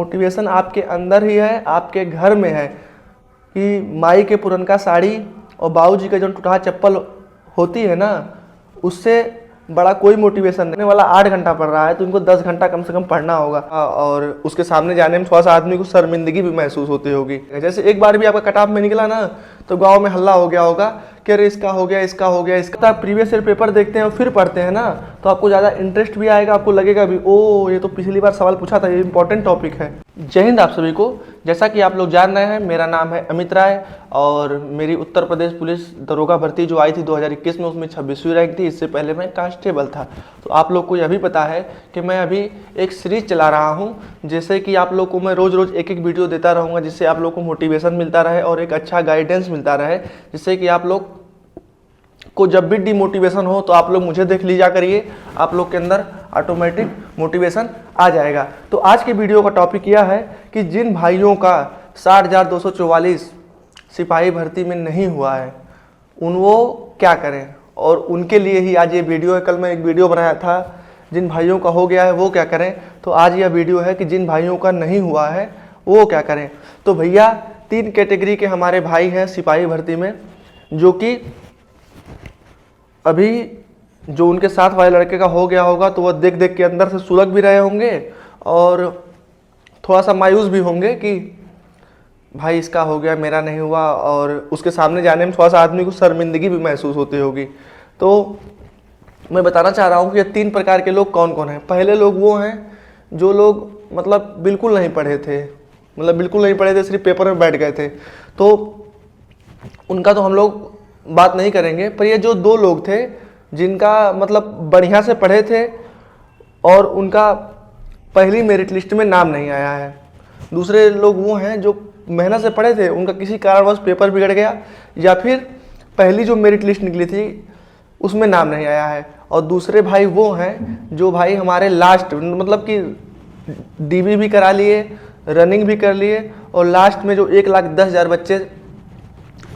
Motivation आपके अंदर ही है, आपके घर में है कि माई के पुरनका साड़ी और बाबूजी का जो टूटा चप्पल होती है ना, उससे बड़ा कोई मोटिवेशन नहीं। वाला 8 घंटा पढ़ रहा है तो इनको 10 घंटा कम से कम पढ़ना होगा और उसके सामने जाने में थोड़ा सा आदमी को शर्मिंदगी भी महसूस होती होगी। जैसे एक बार भी आपका कट ऑफ में निकला ना तो गांव में हल्ला हो गया होगा कि अरे इसका हो गया, इसका हो गया, इसका। आप प्रीवियस ईयर पेपर देखते हैं और फिर पढ़ते हैं ना तो आपको ज़्यादा इंटरेस्ट भी आएगा, आपको लगेगा भी ओ ये तो पिछली बार सवाल पूछा था, ये इंपॉर्टेंट टॉपिक है। जय हिंद आप सभी को। जैसा कि आप लोग जान रहे हैं, मेरा नाम है अमित राय और मेरी उत्तर प्रदेश पुलिस दरोगा भर्ती जो आई थी 2021 में, उसमें 26वीं रैंक थी। इससे पहले मैं कांस्टेबल था। तो आप लोग को यह भी पता है कि मैं अभी एक सीरीज चला रहा हूं, जैसे कि आप लोग को मैं रोज़ रोज़ एक एक वीडियो देता रहूँगा, जिससे आप लोग को मोटिवेशन मिलता रहे और एक अच्छा गाइडेंस मिलता रहे, जिससे कि आप लोग को जब भी डिमोटिवेशन हो तो आप लोग मुझे देख लीजा करिए, आप लोग के अंदर ऑटोमेटिक मोटिवेशन आ जाएगा। तो आज के वीडियो का टॉपिक यह है कि जिन भाइयों का 60,244 सिपाही भर्ती में नहीं हुआ है उन वो क्या करें, और उनके लिए ही आज ये वीडियो है। कल मैं एक वीडियो बनाया था जिन भाइयों का हो गया है वो क्या करें, तो आज यह वीडियो है कि जिन भाइयों का नहीं हुआ है वो क्या करें। तो भैया 3 कैटेगरी के हमारे भाई हैं सिपाही भर्ती में, जो कि अभी जो उनके साथ वाले लड़के का हो गया होगा तो वह देख देख के अंदर से सुलग भी रहे होंगे और थोड़ा सा मायूस भी होंगे कि भाई इसका हो गया मेरा नहीं हुआ, और उसके सामने जाने में थोड़ा सा आदमी को शर्मिंदगी भी महसूस होती होगी। तो मैं बताना चाह रहा हूँ कि ये 3 प्रकार के लोग कौन कौन हैं। पहले लोग वो हैं जो लोग मतलब बिल्कुल नहीं पढ़े थे, सिर्फ पेपर में बैठ गए थे, तो उनका तो हम लोग बात नहीं करेंगे। पर ये जो 2 लोग थे जिनका मतलब बढ़िया से पढ़े थे और उनका पहली मेरिट लिस्ट में नाम नहीं आया है। दूसरे लोग वो हैं जो मेहनत से पढ़े थे, उनका किसी कारणवश पेपर बिगड़ गया या फिर पहली जो मेरिट लिस्ट निकली थी उसमें नाम नहीं आया है। और दूसरे भाई वो हैं जो भाई हमारे लास्ट मतलब कि डीबी भी करा लिए, रनिंग भी कर लिए, और लास्ट में जो 1,10,000 बच्चे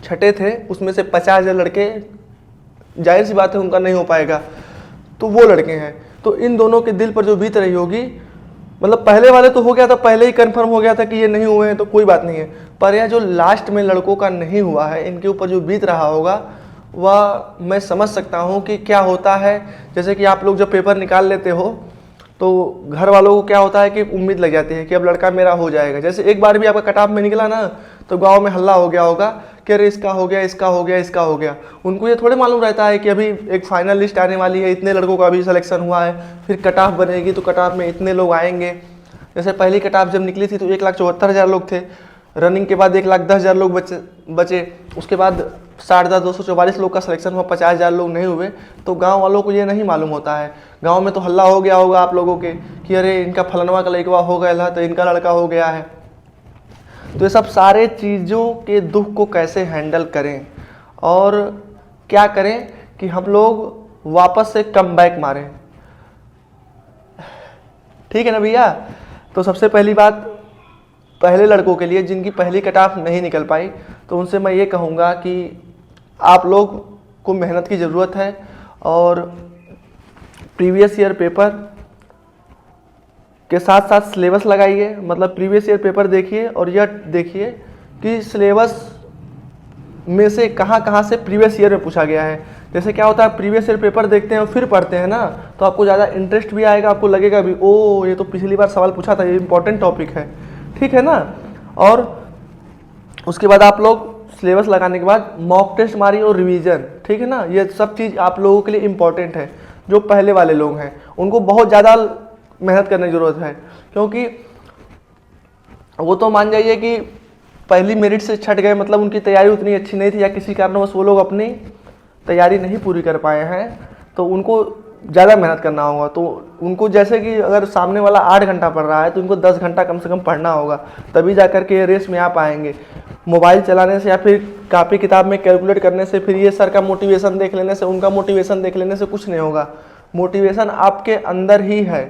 छठे थे उसमें से 50,000 लड़के, जाहिर सी बात है उनका नहीं हो पाएगा, तो वो लड़के हैं। तो इन दोनों के दिल पर जो बीत रही होगी, मतलब पहले वाले तो हो गया था, पहले ही कंफर्म हो गया था कि ये नहीं हुए हैं तो कोई बात नहीं है, पर यह जो लास्ट में लड़कों का नहीं हुआ है इनके ऊपर जो बीत रहा होगा वह मैं समझ सकता हूँ कि क्या होता है। जैसे कि आप लोग जब पेपर निकाल लेते हो तो घर वालों को क्या होता है कि उम्मीद लग जाती है कि अब लड़का मेरा हो जाएगा। जैसे एक बार भी आपका कट ऑफ में निकला ना तो गांव में हल्ला हो गया होगा कि अरे इसका हो गया, इसका हो गया, इसका हो गया। उनको ये थोड़े मालूम रहता है कि अभी एक फाइनल लिस्ट आने वाली है, इतने लड़कों का अभी सिलेक्शन हुआ है, फिर कट ऑफ बनेगी तो कट ऑफ में इतने लोग आएंगे। जैसे पहली कट ऑफ जब निकली थी तो 1,74,000 लोग थे, रनिंग के बाद 1,10,000 लोग बचे, उसके बाद 60,244 लोग का सिलेक्शन हुआ, 50,000 लोग नहीं हुए। तो गांव वालों को ये नहीं मालूम होता है, गांव में तो हल्ला हो गया होगा आप लोगों के कि अरे इनका फलनवा का लड़का हो गया तो इनका लड़का हो गया है। तो ये सब सारे चीज़ों के दुख को कैसे हैंडल करें और क्या करें कि हम लोग वापस से कम बैक मारें, ठीक है ना भैया। तो सबसे पहली बात पहले लड़कों के लिए जिनकी पहली कट ऑफ नहीं निकल पाई, तो उनसे मैं ये कहूँगा कि आप लोग को मेहनत की ज़रूरत है और प्रीवियस ईयर पेपर के साथ साथ सिलेबस लगाइए। मतलब प्रीवियस ईयर पेपर देखिए और यह देखिए कि सिलेबस में से कहाँ कहाँ से प्रीवियस ईयर में पूछा गया है। जैसे क्या होता है, प्रीवियस ईयर पेपर देखते हैं और फिर पढ़ते हैं ना तो आपको ज़्यादा इंटरेस्ट भी आएगा, आपको लगेगा भी ओ ये तो पिछली बार सवाल पूछा था, ये इंपॉर्टेंट टॉपिक है, ठीक है ना। और उसके बाद आप लोग सिलेबस लगाने के बाद मॉक टेस्ट मारिए और रिवीजन, ठीक है ना। ये सब चीज़ आप लोगों के लिए इम्पॉर्टेंट है। जो पहले वाले लोग हैं उनको बहुत ज़्यादा मेहनत करने की ज़रूरत है, क्योंकि वो तो मान जाइए कि पहली मेरिट से छट गए, मतलब उनकी तैयारी उतनी अच्छी नहीं थी या किसी कारणवश वो लोग अपनी तैयारी नहीं पूरी कर पाए हैं, तो उनको ज़्यादा मेहनत करना होगा। तो उनको जैसे कि अगर सामने वाला 8 घंटा पढ़ रहा है तो उनको 10 घंटा कम से कम पढ़ना होगा, तभी जा कर के रेस में आ पाएंगे। मोबाइल चलाने से या फिर कापी किताब में कैलकुलेट करने से, फिर ये सर का मोटिवेशन देख लेने से, उनका मोटिवेशन देख लेने से कुछ नहीं होगा। मोटिवेशन आपके अंदर ही है,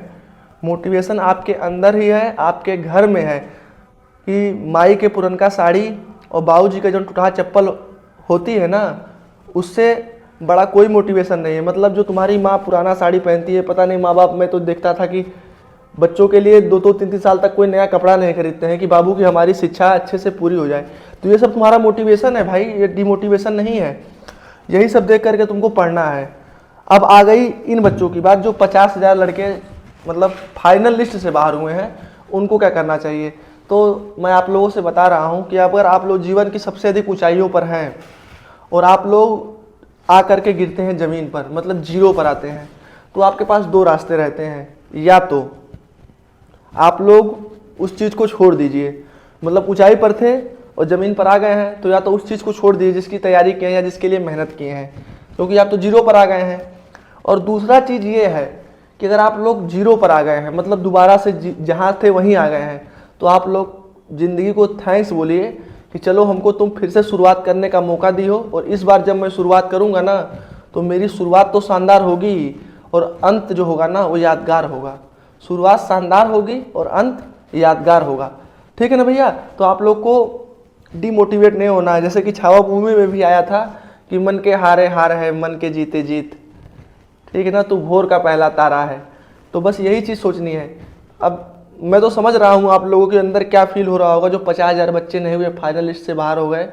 मोटिवेशन आपके अंदर ही है, आपके घर में है कि माई के पुरनका साड़ी और बाबूजी का जो टूटा चप्पल होती है ना, उससे बड़ा कोई मोटिवेशन नहीं है। मतलब जो तुम्हारी माँ पुराना साड़ी पहनती है, पता नहीं माँ बाप, मैं तो देखता था कि बच्चों के लिए 2-2 3-3 साल तक कोई नया कपड़ा नहीं खरीदते हैं कि बाबू की हमारी शिक्षा अच्छे से पूरी हो जाए। तो ये सब तुम्हारा मोटिवेशन है भाई, ये डिमोटिवेशन नहीं है। यही सब देख करके तुमको पढ़ना है। अब आ गई इन बच्चों की बात जो 50,000 लड़के मतलब फाइनल लिस्ट से बाहर हुए हैं, उनको क्या करना चाहिए। तो मैं आप लोगों से बता रहा हूँ कि अगर आप लोग जीवन की सबसे अधिक ऊंचाइयों पर हैं और आप लोग आ करके गिरते हैं ज़मीन पर, मतलब जीरो पर आते हैं, तो आपके पास 2 रास्ते रहते हैं। या तो आप लोग उस चीज़ को छोड़ दीजिए, मतलब ऊंचाई पर थे और ज़मीन पर आ गए हैं, तो या तो उस चीज़ को छोड़ दीजिए जिसकी तैयारी किए हैं या जिसके लिए मेहनत किए हैं, क्योंकि आप तो जीरो पर आ गए हैं। और दूसरा चीज़ ये है कि अगर आप लोग जीरो पर आ गए हैं, मतलब दोबारा से जहाँ थे वहीं आ गए हैं, तो आप लोग ज़िंदगी को थैंक्स बोलिए कि चलो हमको तुम फिर से शुरुआत करने का मौका दी हो, और इस बार जब मैं शुरुआत करूँगा ना तो मेरी शुरुआत तो शानदार होगी और अंत जो होगा ना वो यादगार होगा। शुरुआत शानदार होगी और अंत यादगार होगा। ठीक है ना भैया। तो आप लोग को डिमोटिवेट नहीं होना है। जैसे कि छावा मूवी में भी आया था कि मन के हारे हार है, मन के जीते जीत। ठीक है ना, तू भोर का पहला तारा है। तो बस यही चीज़ सोचनी है। अब मैं तो समझ रहा हूँ आप लोगों के अंदर क्या फील हो रहा होगा जो 50,000 बच्चे नहीं हुए, फाइनल लिस्ट से बाहर हो गए,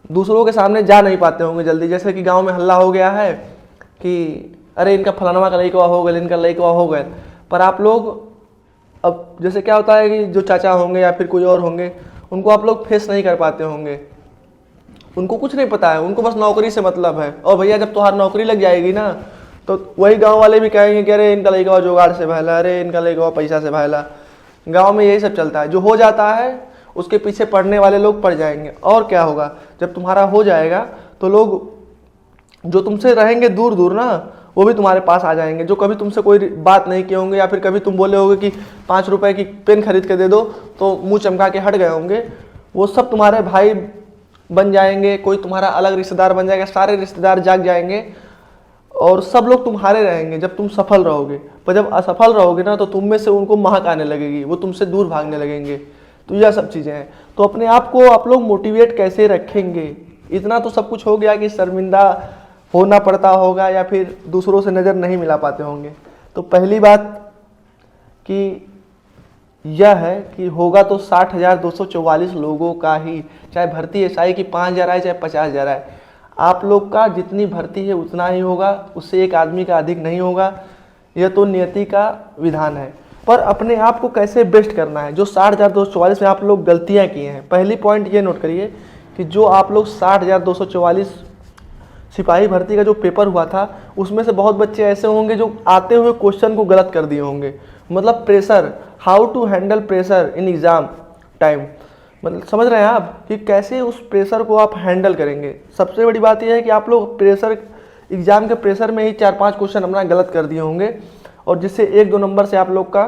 दूसरों के सामने जा नहीं पाते होंगे जल्दी। जैसे कि गांव में हल्ला हो गया है कि अरे इनका फलाना का लड़का हो गया, इनका लड़का हो गया। पर आप लोग अब जैसे क्या होता है कि जो चाचा होंगे या फिर कोई और होंगे, उनको आप लोग फेस नहीं कर पाते होंगे, उनको कुछ नहीं पता है, उनको बस नौकरी से मतलब है। और भैया जब तुम्हारी नौकरी लग जाएगी ना तो वही गांव वाले भी कहेंगे कि अरे इनका लड़का जुगाड़ से भैला, अरे इनका लड़का पैसा से भैला। गांव में यही सब चलता है। जो हो जाता है उसके पीछे पढ़ने वाले लोग पड़ जाएंगे। और क्या होगा, जब तुम्हारा हो जाएगा तो लोग जो तुमसे रहेंगे दूर दूर ना, वो भी तुम्हारे पास आ जाएंगे। जो कभी तुमसे कोई बात नहीं किए होंगे या फिर कभी तुम बोले होगे कि 5 रुपए की पेन खरीद के दे दो तो मुंह चमका के हट गए होंगे, वो सब तुम्हारे भाई बन जाएंगे। कोई तुम्हारा अलग रिश्तेदार बन जाएगा, सारे रिश्तेदार जाग जाएंगे और सब लोग तुम्हारे रहेंगे जब तुम सफल रहोगे। पर जब असफल रहोगे ना तो तुम में से उनको महक आने लगेगी, वो तुमसे दूर भागने लगेंगे। तो यह सब चीज़ें हैं। तो अपने आप को आप लोग मोटिवेट कैसे रखेंगे। इतना तो सब कुछ हो गया कि शर्मिंदा होना पड़ता होगा या फिर दूसरों से नज़र नहीं मिला पाते होंगे। तो पहली बात कि यह है कि होगा तो 60,244 लोगों का ही, चाहे भर्ती एसआई की 5,000 आए चाहे 50,000 आए, आप लोग का जितनी भर्ती है उतना ही होगा, उससे एक आदमी का अधिक नहीं होगा। यह तो नियति का विधान है। पर अपने आप को कैसे बेस्ट करना है। जो 60,244 में आप लोग गलतियां किए हैं, पहली पॉइंट ये नोट करिए कि जो आप लोग 60,244 सिपाही भर्ती का जो पेपर हुआ था उसमें से बहुत बच्चे ऐसे होंगे जो आते हुए क्वेश्चन को गलत कर दिए होंगे। मतलब pressure, how to handle pressure in exam time, मतलब समझ रहे हैं आप कि कैसे उस प्रेशर को आप हैंडल करेंगे। सबसे बड़ी बात यह है कि आप लोग प्रेशर, एग्ज़ाम के प्रेशर में ही 4-5 क्वेश्चन अपना गलत कर दिए होंगे, और जिससे 1-2 नंबर से आप लोग का,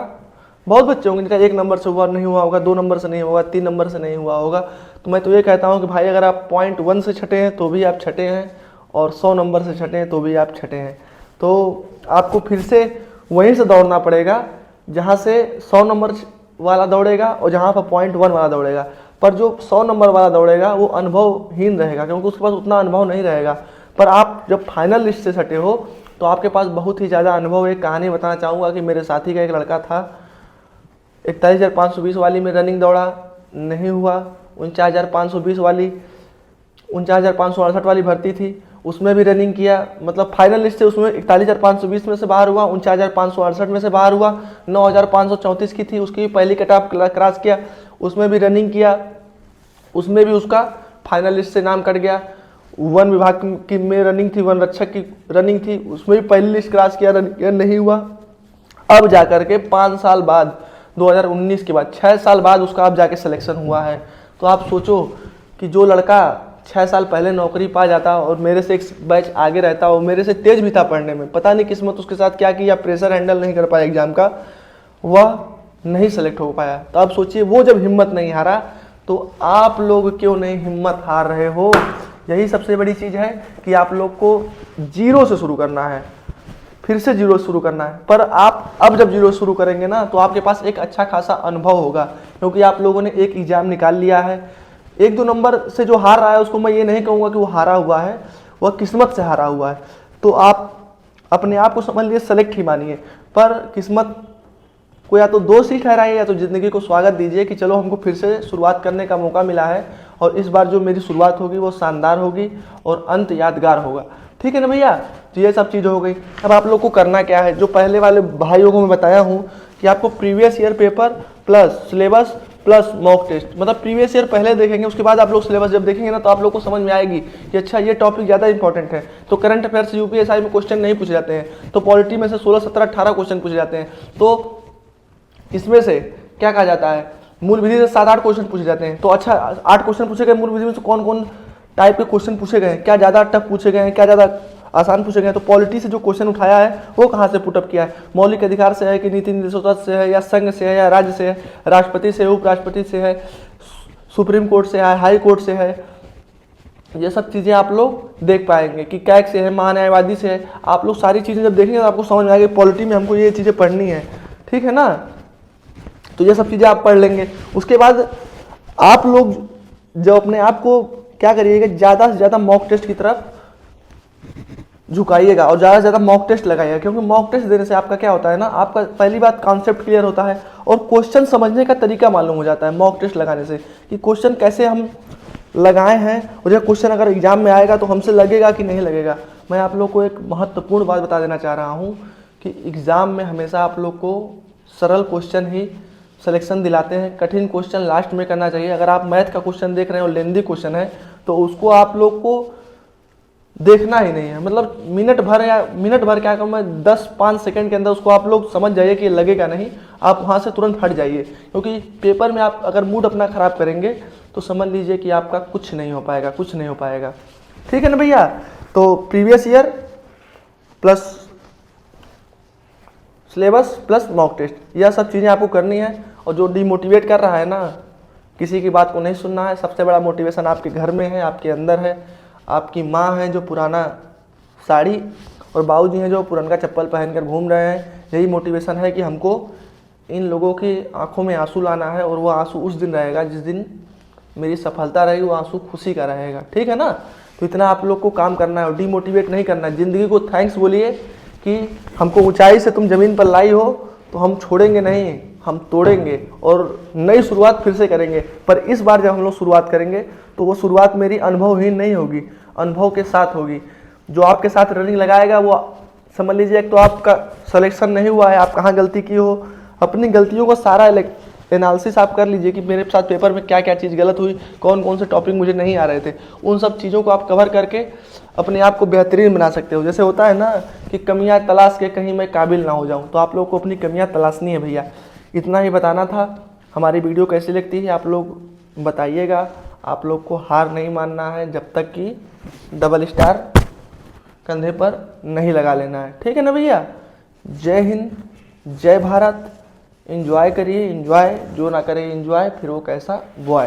बहुत बच्चे होंगे जिनका 1 नंबर से हुआ नहीं हुआ होगा, 2 नंबर से नहीं होगा, 3 नंबर से नहीं हुआ होगा। तो मैं तो ये कहता हूँ कि भाई अगर आप 0.1 से छटे हैं तो भी आप छटे हैं, और 100 नंबर से छटे हैं तो भी आप छटे हैं। तो आपको फिर से वहीं से दौड़ना पड़ेगा जहाँ से 100 नंबर वाला दौड़ेगा और जहाँ पर 0.1 वाला दौड़ेगा। पर जो 100 नंबर वाला दौड़ेगा वो अनुभवहीन रहेगा, क्योंकि उसके पास उतना अनुभव नहीं रहेगा। पर आप जब फाइनल लिस्ट से सटे हो तो आपके पास बहुत ही ज़्यादा अनुभव। एक कहानी बताना चाहूँगा कि मेरे साथी का एक लड़का था, 41,520 वाली में रनिंग दौड़ा, नहीं हुआ। 49,520 वाली, 49,568 वाली भर्ती थी, उसमें भी रनिंग किया, मतलब फाइनल लिस्ट से उसमें 41,520 में से बाहर हुआ, 49,568 में से बाहर हुआ। 9,534 की थी, उसकी भी पहली कट ऑफ क्रॉस किया, उसमें भी रनिंग किया, उसमें भी उसका फाइनल लिस्ट से नाम कट गया। वन विभाग की में रनिंग थी, वन रक्षक की रनिंग थी, उसमें भी पहली लिस्ट क्रॉस किया, नहीं हुआ। अब जाकर के 5 साल बाद, 2019 के बाद 6 साल बाद उसका अब जाके सिलेक्शन हुआ है। तो आप सोचो कि जो लड़का 6 साल पहले नौकरी पा जाता और मेरे से एक बैच आगे रहता, और मेरे से तेज भी था पढ़ने में, पता नहीं किस्मत उसके साथ क्या की, या प्रेशर हैंडल नहीं कर पाया एग्जाम का, वह नहीं सेलेक्ट हो पाया। तो आप सोचिए वो जब हिम्मत नहीं हारा तो आप लोग क्यों नहीं हिम्मत हार रहे हो। यही सबसे बड़ी चीज़ है कि आप लोग को जीरो से शुरू करना है, फिर से जीरो शुरू करना है। पर आप अब जब जीरो शुरू करेंगे ना तो आपके पास एक अच्छा खासा अनुभव होगा, क्योंकि आप लोगों ने एक एग्जाम निकाल लिया है। 1-2 नंबर से जो हार रहा है उसको मैं ये नहीं कहूँगा कि वो हारा हुआ है, वह किस्मत से हारा हुआ है। तो आप अपने आप को समझ लिए सेलेक्ट ही मानिए, पर किस्मत को या तो दोस्त ही ठहराइए या तो ज़िंदगी को स्वागत दीजिए कि चलो हमको फिर से शुरुआत करने का मौका मिला है और इस बार जो मेरी शुरुआत होगी वो शानदार होगी और अंत यादगार होगा। ठीक है ना भैया। तो ये सब चीज़ हो गई। अब आप लोग को करना क्या है, जो पहले वाले भाइयों को मैं बताया हूँ कि आपको previous year paper plus syllabus plus mock test, मतलब प्रीवियस ईयर पहले देखेंगे, उसके बाद आप लोग सिलेबस जब देखेंगे ना तो आप लोग को समझ में आएगी कि अच्छा ये टॉपिक ज़्यादा इंपॉर्टेंट है। तो करंट अफेयर से यूपीएसआई में क्वेश्चन नहीं पूछे जाते हैं, तो पॉलिटी में से 16, 17, 18 क्वेश्चन पूछे जाते हैं। तो इसमें से क्या कहा जाता है, मूल विधि से 7-8 क्वेश्चन पूछे जाते हैं। तो अच्छा 8 क्वेश्चन पूछे गए मूल विधि में से कौन कौन टाइप के क्वेश्चन पूछे गए हैं, क्या ज़्यादा टफ पूछे गए हैं, क्या ज़्यादा आसान पूछे गए हैं। तो पॉलिटी से जो क्वेश्चन उठाया है वो कहाँ से पुटअप किया है, मौलिक अधिकार से है कि नीति निर्देशों तत्व से है या संघ से है या राज्य से है, राष्ट्रपति से, उपराष्ट्रपति से है, सुप्रीम कोर्ट से है, हाई कोर्ट से है। ये सब चीज़ें आप लोग देख पाएंगे कि कैग से है, महान्यायवादी से है। आप लोग सारी चीज़ें जब देखेंगे तो आपको समझ में आएगी पॉलिटी में हमको ये चीज़ें पढ़नी है। ठीक है ना। तो ये सब चीज़ें आप पढ़ लेंगे। उसके बाद आप लोग जब अपने आप को क्या करिएगा, ज़्यादा से ज़्यादा मॉक टेस्ट की तरफ झुकाइएगा और ज़्यादा से ज़्यादा मॉक टेस्ट लगाइएगा। क्योंकि मॉक टेस्ट देने से आपका क्या होता है ना, आपका पहली बात कॉन्सेप्ट क्लियर होता है और क्वेश्चन समझने का तरीका मालूम हो जाता है मॉक टेस्ट लगाने से कि क्वेश्चन कैसे हम लगाए हैं और यह क्वेश्चन अगर एग्जाम में आएगा तो हमसे लगेगा कि नहीं लगेगा। मैं आप लोग को एक महत्वपूर्ण बात बता देना चाह रहा हूँ कि एग्ज़ाम में हमेशा आप लोग को सरल क्वेश्चन ही सिलेक्शन दिलाते हैं, कठिन क्वेश्चन लास्ट में करना चाहिए। अगर आप मैथ का क्वेश्चन देख रहे हैं और लेंदी क्वेश्चन है तो उसको आप लोग को देखना ही नहीं है, मतलब मिनट भर क्या कहूँ मैं, 10-5 सेकंड के अंदर उसको आप लोग समझ जाइए कि लगेगा नहीं, आप वहाँ से तुरंत हट जाइए। क्योंकि पेपर में आप अगर मूड अपना ख़राब करेंगे तो समझ लीजिए कि आपका कुछ नहीं हो पाएगा, कुछ नहीं हो पाएगा। ठीक है ना भैया। तो previous year plus syllabus plus mock test, यह सब चीज़ें आपको करनी है। और जो डिमोटिवेट कर रहा है ना, किसी की बात को नहीं सुनना है। सबसे बड़ा मोटिवेशन आपके घर में है, आपके अंदर है। आपकी माँ है जो पुराना साड़ी और बाबूजी हैं जो पुराना चप्पल पहनकर घूम रहे हैं। यही मोटिवेशन है कि हमको इन लोगों की आंखों में आंसू लाना है और वो आंसू उस दिन रहेगा जिस दिन मेरी सफलता रहेगी, वो आंसू खुशी का रहेगा। ठीक है ना। तो इतना आप लोग को काम करना है और डिमोटिवेट नहीं करना है। ज़िंदगी को थैंक्स बोलिए कि हमको ऊंचाई से तुम ज़मीन पर लाई हो, तो हम छोड़ेंगे नहीं, हम तोड़ेंगे और नई शुरुआत फिर से करेंगे। पर इस बार जब हम लोग शुरुआत करेंगे तो वो शुरुआत मेरी अनुभवहीन नहीं होगी, अनुभव के साथ होगी। जो आपके साथ रनिंग लगाएगा वो समझ लीजिए, एक तो आपका सिलेक्शन नहीं हुआ है, आप कहाँ गलती की हो, अपनी गलतियों का सारा एनालिसिस आप कर लीजिए कि मेरे साथ पेपर में क्या क्या चीज़ गलत हुई, कौन कौन से टॉपिक मुझे नहीं आ रहे थे। उन सब चीज़ों को आप कवर करके अपने आप को बेहतरीन बना सकते हो। जैसे होता है ना कि कमियां तलाश के कहीं मैं काबिल ना हो जाऊं, तो आप लोग को अपनी कमियां तलाशनी है भैया। इतना ही बताना था। हमारी वीडियो कैसी लगती है आप लोग बताइएगा। आप लोग को हार नहीं मानना है जब तक कि डबल स्टार कंधे पर नहीं लगा लेना है। ठीक है ना भैया। जय हिंद, जय भारत। एंजॉय करिए, एंजॉय जो ना करे एंजॉय फिर वो कैसा बॉय।